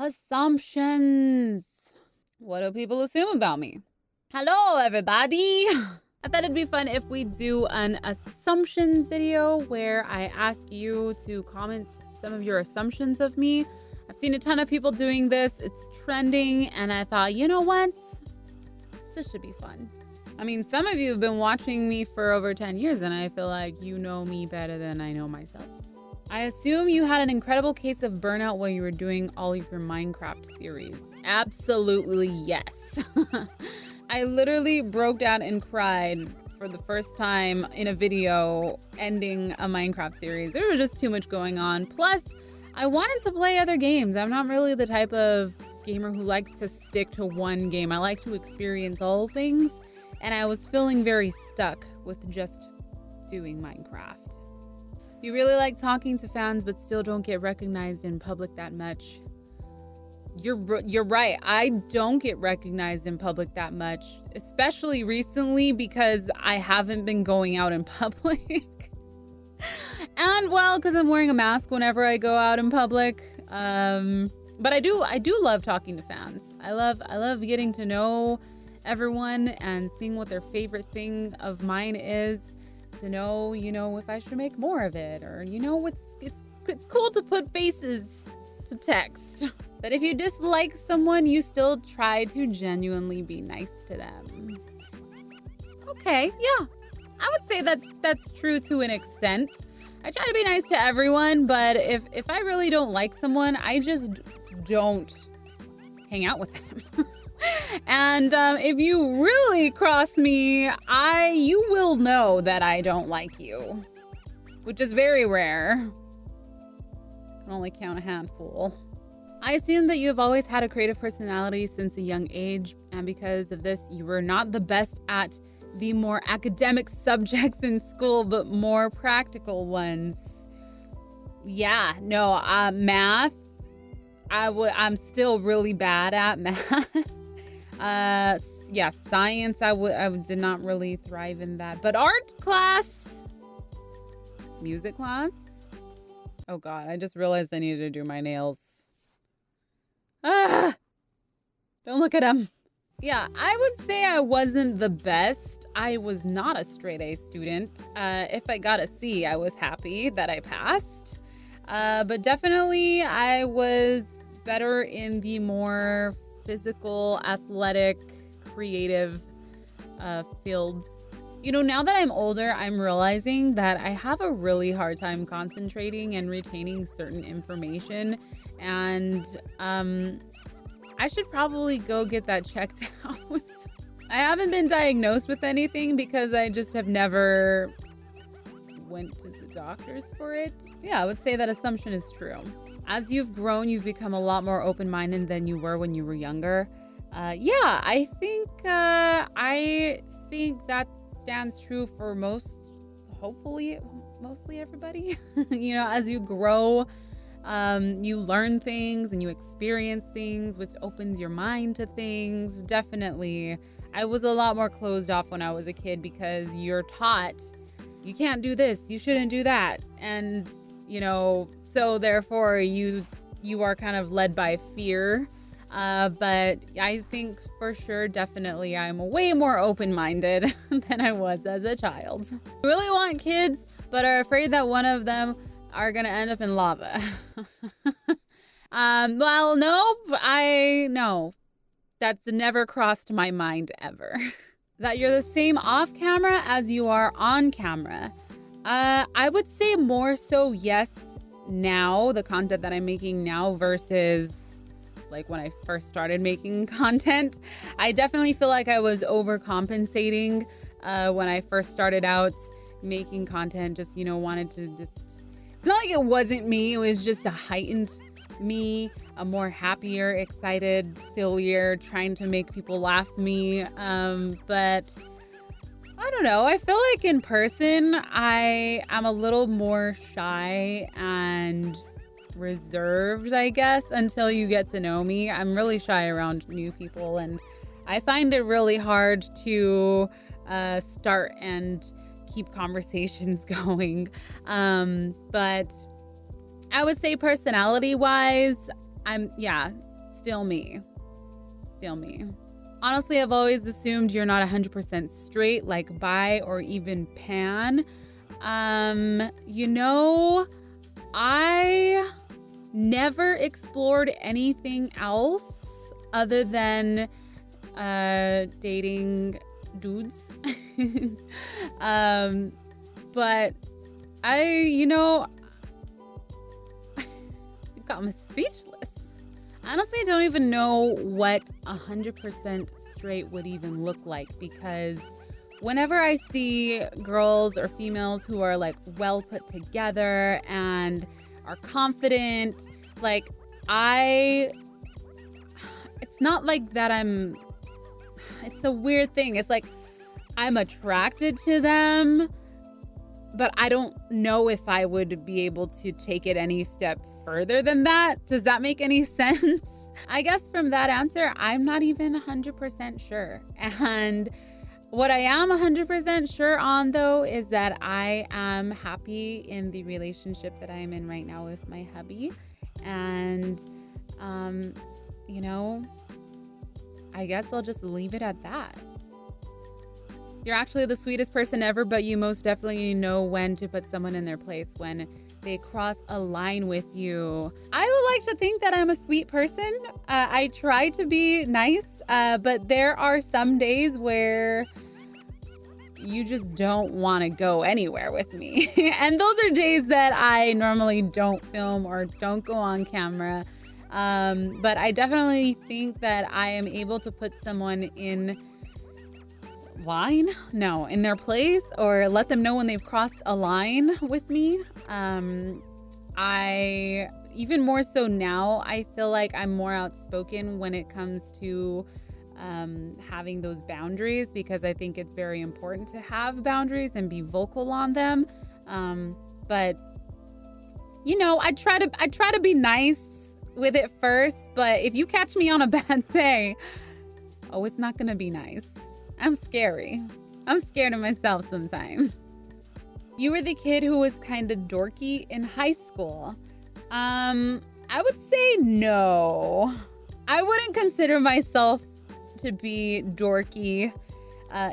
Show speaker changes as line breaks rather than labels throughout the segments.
Assumptions. What do people assume about me? Hello, everybody. I thought it'd be fun if we do an assumptions video where I ask you to comment some of your assumptions of me. I've seen a ton of people doing this. It's trending, and I thought, you know what? This should be fun. I mean, some of you have been watching me for over 10 years, and I feel like you know me better than I know myself. I assume you had an incredible case of burnout while you were doing all of your Minecraft series. Absolutely yes. I literally broke down and cried for the first time in a video ending a Minecraft series. There was just too much going on. Plus, I wanted to play other games. I'm not really the type of gamer who likes to stick to one game. I like to experience all things, and I was feeling very stuck with just doing Minecraft. You really like talking to fans but still don't get recognized in public that much. You're right. I don't get recognized in public that much, especially recently because I haven't been going out in public. And well, because I'm wearing a mask whenever I go out in public. But I do love talking to fans. I love getting to know everyone and seeing what their favorite thing of mine is, to know, you know, if I should make more of it, or, you know, it's cool to put faces to text. But if you dislike someone, you still try to genuinely be nice to them. Okay, yeah. I would say that's true to an extent. I try to be nice to everyone, but if I really don't like someone, I just don't hang out with them. And if you really cross me, you will know that I don't like you, which is very rare. I can only count a handful. I assume that you have always had a creative personality since a young age, and because of this, you were not the best at the more academic subjects in school, but more practical ones. Yeah, no, math. I'm still really bad at math. Yeah, science, I did not really thrive in that. But art class, music class. Oh God, I just realized I needed to do my nails. Ah, don't look at them. Yeah, I would say I wasn't the best. I was not a straight A student. If I got a C, I was happy that I passed. But definitely I was better in the more physical, athletic, creative fields. You know, now that I'm older, I'm realizing that I have a really hard time concentrating and retaining certain information. And I should probably go get that checked out. I haven't been diagnosed with anything because I just have never went to the doctors for it. Yeah, I would say that assumption is true. As you've grown, you've become a lot more open-minded than you were when you were younger. Yeah, I think that stands true for hopefully, mostly everybody. You know, as you grow, you learn things and you experience things, which opens your mind to things. Definitely, I was a lot more closed off when I was a kid because you're taught you can't do this, you shouldn't do that, and you know, so therefore you are kind of led by fear. But I think for sure, definitely, I'm way more open-minded than I was as a child. I really want kids, but are afraid that one of them are gonna end up in lava. Well, no, that's never crossed my mind ever. That you're the same off camera as you are on camera. I would say more so yes now, the content that I'm making now versus like when I first started making content. I definitely feel like I was overcompensating when I first started out making content, just, you know, wanted to just, it's not like it wasn't me, it was just a heightened me, a more happier, excited, sillier, trying to make people laugh me. But I don't know, I feel like in person, I am a little more shy and reserved, I guess, until you get to know me. I'm really shy around new people, and I find it really hard to start and keep conversations going. But I would say personality wise, Still me. Still me. Honestly, I've always assumed you're not 100% straight, like bi or even pan. You know, I never explored anything else other than dating dudes. But you know, it got me speechless. Honestly, I don't even know what 100% straight would even look like, because whenever I see girls or females who are like well put together and are confident, like it's not like that it's a weird thing. It's like I'm attracted to them, but I don't know if I would be able to take it any step further than that. Does that make any sense? I guess from that answer, I'm not even 100% sure. And what I am 100% sure on, though, is that I am happy in the relationship that I am in right now with my hubby. And, you know, I guess I'll just leave it at that. You're actually the sweetest person ever, but you most definitely know when to put someone in their place when they cross a line with you. I would like to think that I'm a sweet person. I try to be nice, but there are some days where you just don't want to go anywhere with me. And those are days that I normally don't film or don't go on camera. But I definitely think that I am able to put someone in in their place, or let them know when they've crossed a line with me. I even more so now, I feel like I'm more outspoken when it comes to having those boundaries, because I think it's very important to have boundaries and be vocal on them. But you know, I try to be nice with it first, but if you catch me on a bad day, oh, it's not gonna be nice. I'm scary. I'm scared of myself sometimes. You were the kid who was kind of dorky in high school. I would say no. I wouldn't consider myself to be dorky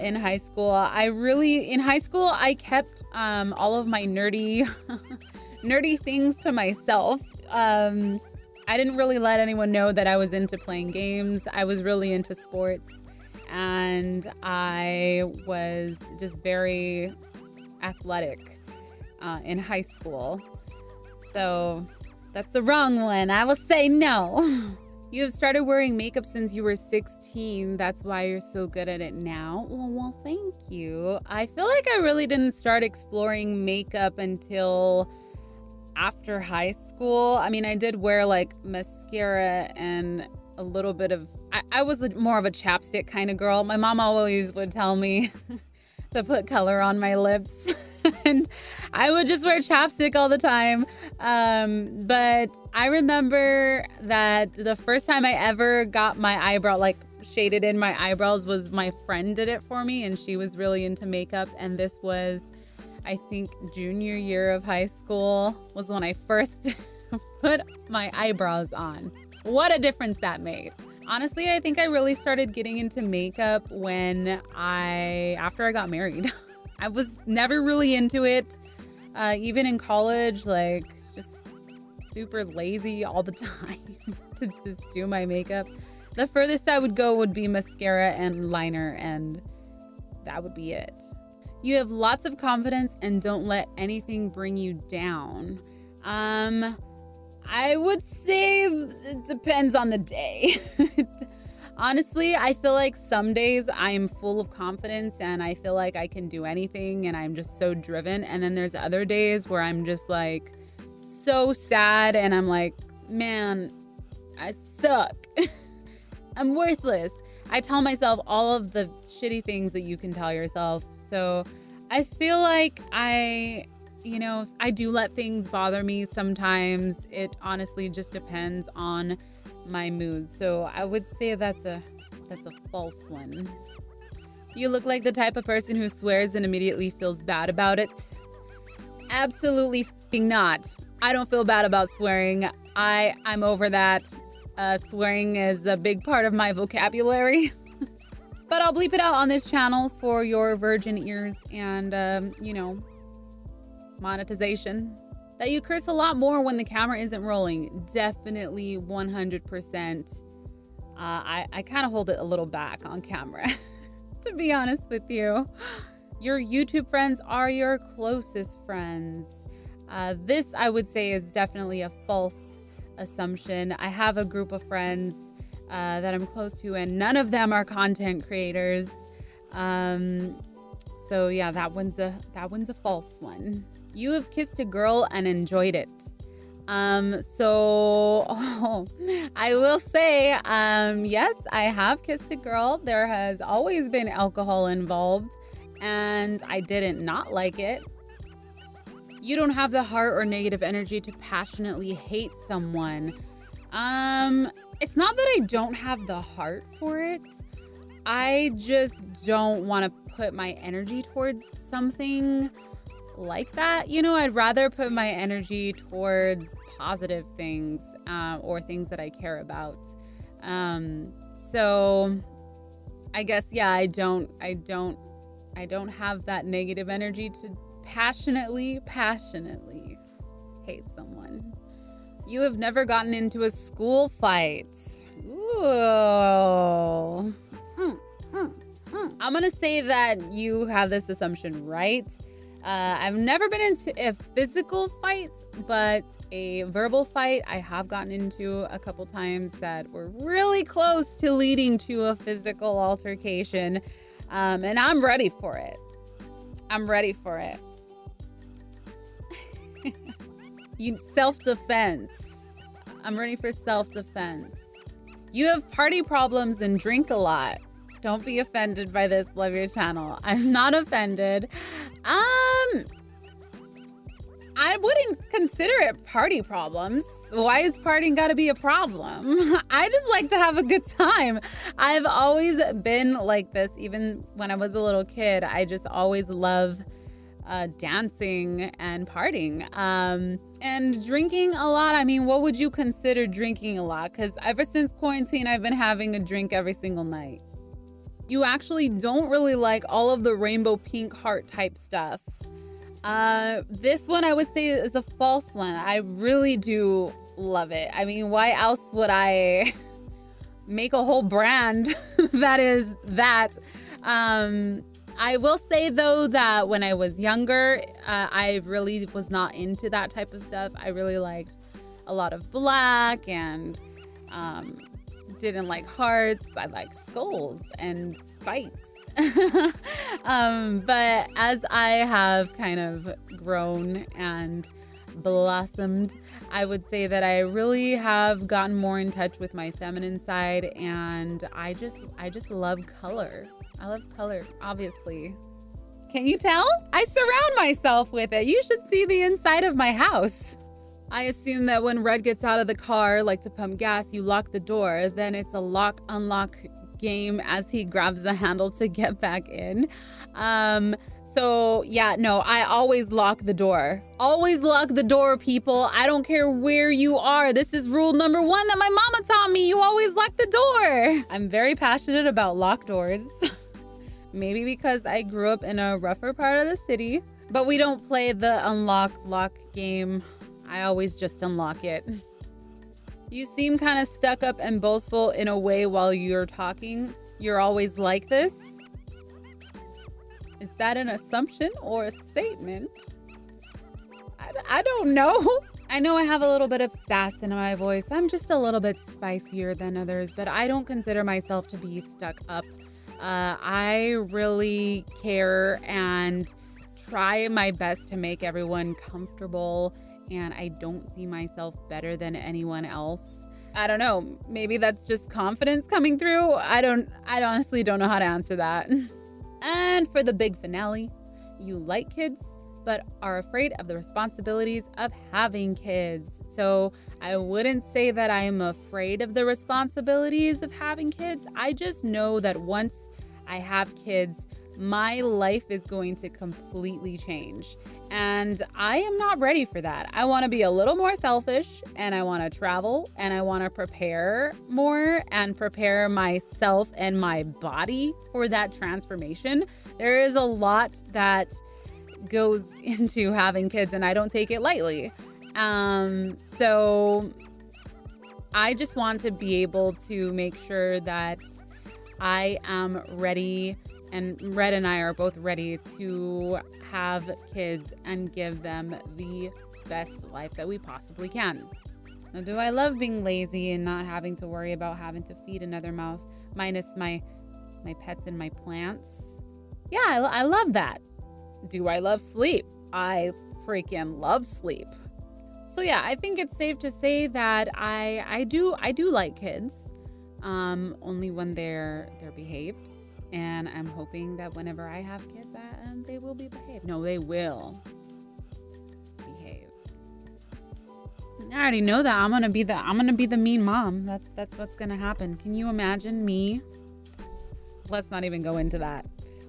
in high school. In high school, I kept all of my nerdy things to myself. I didn't really let anyone know that I was into playing games. I was really into sports. And I was just very athletic in high school. So that's the wrong one. I will say no. You have started wearing makeup since you were 16. That's why you're so good at it now. Well, thank you. I feel like I really didn't start exploring makeup until after high school. I mean, I did wear like mascara and a little bit of, I was more of a chapstick kind of girl. My mom always would tell me to put color on my lips and I would just wear chapstick all the time. But I remember that the first time I ever got my eyebrow, like shaded in my eyebrows, was my friend did it for me, and she was really into makeup. And this was, I think, junior year of high school was when I first put my eyebrows on. What a difference that made. Honestly, I think I really started getting into makeup after I got married. I was never really into it. Even in college, like just super lazy all the time to just do my makeup. The furthest I would go would be mascara and liner, and that would be it. You have lots of confidence and don't let anything bring you down. I would say it depends on the day. Honestly, I feel like some days I'm full of confidence and I feel like I can do anything and I'm just so driven. And then there's other days where I'm just like so sad and I'm like, man, I suck. I'm worthless. I tell myself all of the shitty things that you can tell yourself. So I feel like I do let things bother me sometimes. It honestly just depends on my mood. So I would say that's a false one. You look like the type of person who swears and immediately feels bad about it. Absolutely not. I don't feel bad about swearing. I'm over that. Swearing is a big part of my vocabulary. But I'll bleep it out on this channel for your virgin ears and, you know, monetization. That you curse a lot more when the camera isn't rolling. Definitely 100%. I kind of hold it a little back on camera, to be honest with you. Your YouTube friends are your closest friends. This, I would say, is definitely a false assumption. I have a group of friends that I'm close to, and none of them are content creators. So yeah, that one's a false one. You have kissed a girl and enjoyed it. I will say, yes, I have kissed a girl. There has always been alcohol involved, and I didn't not like it. You don't have the heart or negative energy to passionately hate someone. It's not that I don't have the heart for it. I just don't want to put my energy towards something like that. You know, I'd rather put my energy towards positive things or things that I care about. So I guess, yeah, I don't have that negative energy to passionately hate someone. You have never gotten into a school fight. Ooh. I'm gonna say that you have this assumption right. I've never been into a physical fight, but a verbal fight I have gotten into a couple times that were really close to leading to a physical altercation. And I'm ready for it. I'm ready for it. Self-defense. I'm ready for self-defense. You have party problems and drink a lot. Don't be offended by this, love your channel. I'm not offended. I wouldn't consider it party problems. Why is partying gotta be a problem? I just like to have a good time. I've always been like this, even when I was a little kid. I just always love dancing and partying. And drinking a lot. I mean, what would you consider drinking a lot? Because ever since quarantine, I've been having a drink every single night. You actually don't really like all of the rainbow pink heart type stuff. This one I would say is a false one. I really do love it. I mean, why else would I make a whole brand that is that? I will say though that when I was younger, I really was not into that type of stuff. I really liked a lot of black and didn't like hearts. I like skulls and spikes. But as I have kind of grown and blossomed, I would say that I really have gotten more in touch with my feminine side, and I just love color. I love color, obviously. Can you tell? I surround myself with it. You should see the inside of my house. I assume that when Red gets out of the car, like to pump gas, you lock the door. Then it's a lock-unlock game as he grabs the handle to get back in. So yeah, no, I always lock the door. Always lock the door, people. I don't care where you are. This is rule number 1 that my mama taught me. You always lock the door. I'm very passionate about locked doors. Maybe because I grew up in a rougher part of the city, but we don't play the lock game. I always just unlock it. You seem kind of stuck up and boastful in a way while you're talking. You're always like this. Is that an assumption or a statement? I don't know. I know I have a little bit of sass in my voice. I'm just a little bit spicier than others, but I don't consider myself to be stuck up. I really care and try my best to make everyone comfortable, and I don't see myself better than anyone else. I don't know, maybe that's just confidence coming through. I honestly don't know how to answer that. And for the big finale, you like kids, but are afraid of the responsibilities of having kids. So I wouldn't say that I am afraid of the responsibilities of having kids. I just know that once I have kids, my life is going to completely change. And I am not ready for that. I want to be a little more selfish, and I want to travel, and I want to prepare more and prepare myself and my body for that transformation. There is a lot that goes into having kids, and I don't take it lightly. So I just want to be able to make sure that I am ready, and Red and I are both ready to have kids and give them the best life that we possibly can. Now, do I love being lazy and not having to worry about having to feed another mouth, minus my pets and my plants? Yeah, I love that. Do I love sleep? I freaking love sleep. So yeah, I think it's safe to say that I do like kids, only when they're behaved. And I'm hoping that whenever I have kids, they will be behaved. No, they will behave. I already know that I'm gonna be the mean mom. That's what's gonna happen. Can you imagine me? Let's not even go into that.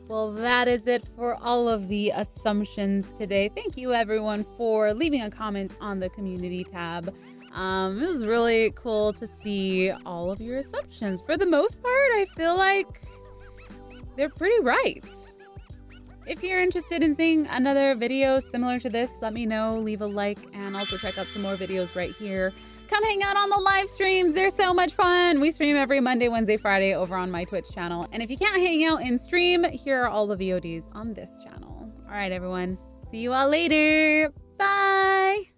Well, that is it for all of the assumptions today. Thank you everyone for leaving a comment on the community tab. It was really cool to see all of your assumptions. For the most part, I feel like they're pretty right. If you're interested in seeing another video similar to this, let me know, leave a like, and also check out some more videos right here. Come hang out on the live streams. They're so much fun. We stream every Monday, Wednesday, Friday over on my Twitch channel. And if you can't hang out and stream, here are all the VODs on this channel. All right, everyone. See you all later. Bye.